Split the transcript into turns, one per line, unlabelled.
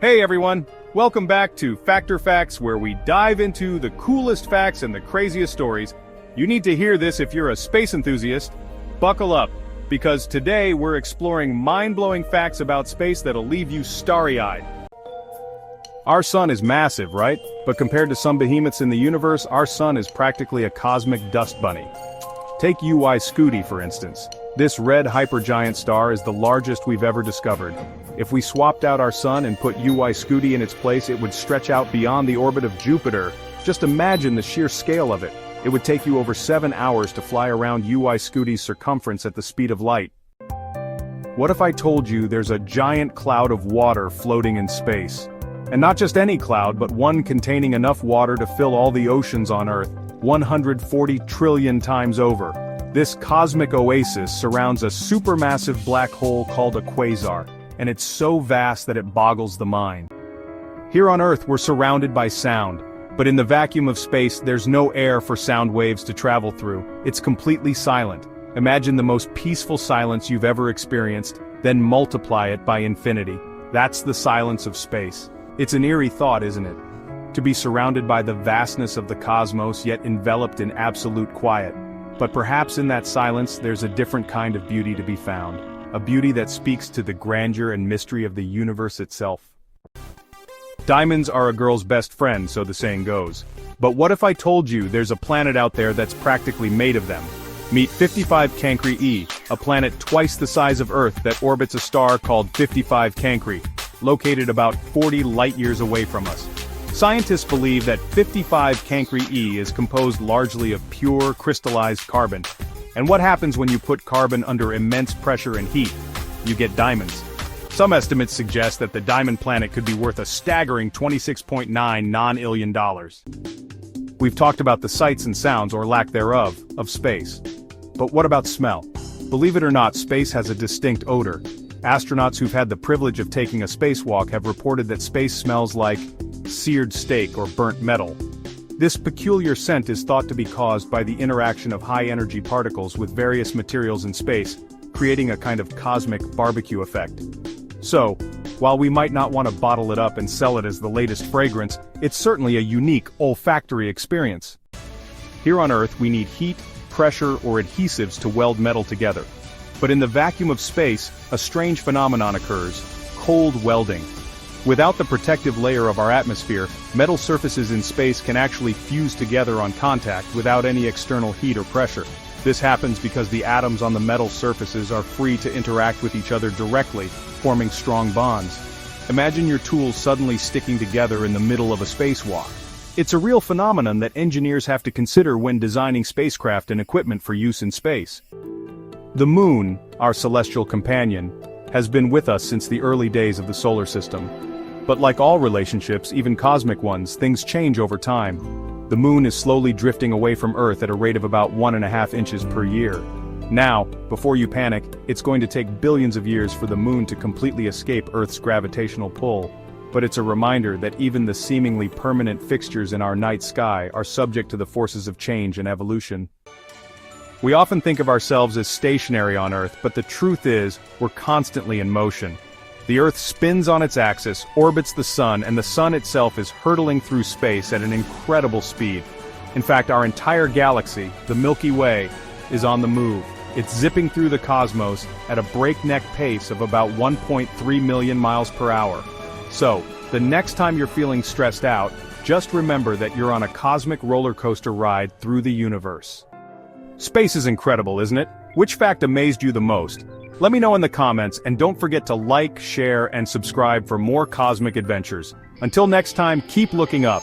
Hey everyone, welcome back to Factor Facts, where we dive into the coolest facts and the craziest stories. You need to hear this if you're a space enthusiast. Buckle up, because today we're exploring mind-blowing facts about space that'll leave you starry-eyed. Our sun is massive, right? But compared to some behemoths in the universe, our sun is practically a cosmic dust bunny. Take UY Scuti, for instance. This red hypergiant star is the largest we've ever discovered. If we swapped out our sun and put UY Scuti in its place, it would stretch out beyond the orbit of Jupiter. Just imagine the sheer scale of it. It would take you over 7 hours to fly around UY Scuti's circumference at the speed of light. What if I told you there's a giant cloud of water floating in space? And not just any cloud, but one containing enough water to fill all the oceans on Earth, 140 trillion times over. This cosmic oasis surrounds a supermassive black hole called a quasar, and it's so vast that it boggles the mind. Here on Earth we're surrounded by sound, but in the vacuum of space there's no air for sound waves to travel through. It's completely silent. Imagine the most peaceful silence you've ever experienced, then multiply it by infinity. That's the silence of space. It's an eerie thought, isn't it? To be surrounded by the vastness of the cosmos yet enveloped in absolute quiet. But perhaps in that silence there's a different kind of beauty to be found. A beauty that speaks to the grandeur and mystery of the universe itself. Diamonds are a girl's best friend, so the saying goes. But what if I told you there's a planet out there that's practically made of them? Meet 55 Cancri e, a planet twice the size of Earth that orbits a star called 55 Cancri, located about 40 light-years away from us. Scientists believe that 55 Cancri e is composed largely of pure, crystallized carbon. And what happens when you put carbon under immense pressure and heat? You get diamonds. Some estimates suggest that the diamond planet could be worth a staggering $26.9 non-alien dollars. We've talked about the sights and sounds, or lack thereof, of space. But what about smell? Believe it or not, space has a distinct odor. Astronauts who've had the privilege of taking a spacewalk have reported that space smells like seared steak or burnt metal. This peculiar scent is thought to be caused by the interaction of high-energy particles with various materials in space, creating a kind of cosmic barbecue effect. So, while we might not want to bottle it up and sell it as the latest fragrance, it's certainly a unique olfactory experience. Here on Earth we need heat, pressure, or adhesives to weld metal together. But in the vacuum of space, a strange phenomenon occurs: cold welding. Without the protective layer of our atmosphere, metal surfaces in space can actually fuse together on contact without any external heat or pressure. This happens because the atoms on the metal surfaces are free to interact with each other directly, forming strong bonds. Imagine your tools suddenly sticking together in the middle of a spacewalk. It's a real phenomenon that engineers have to consider when designing spacecraft and equipment for use in space. The Moon, our celestial companion, has been with us since the early days of the solar system. But like all relationships, even cosmic ones, things change over time. The Moon is slowly drifting away from Earth at a rate of about 1.5 inches per year. Now, before you panic, it's going to take billions of years for the Moon to completely escape Earth's gravitational pull. But it's a reminder that even the seemingly permanent fixtures in our night sky are subject to the forces of change and evolution. We often think of ourselves as stationary on Earth, but the truth is, we're constantly in motion. The Earth spins on its axis, orbits the Sun, and the Sun itself is hurtling through space at an incredible speed. In fact, our entire galaxy, the Milky Way, is on the move. It's zipping through the cosmos at a breakneck pace of about 1.3 million miles per hour. So, the next time you're feeling stressed out, just remember that you're on a cosmic roller coaster ride through the universe. Space is incredible, isn't it? Which fact amazed you the most? Let me know in the comments, and don't forget to like, share, and subscribe for more cosmic adventures. Until next time, keep looking up.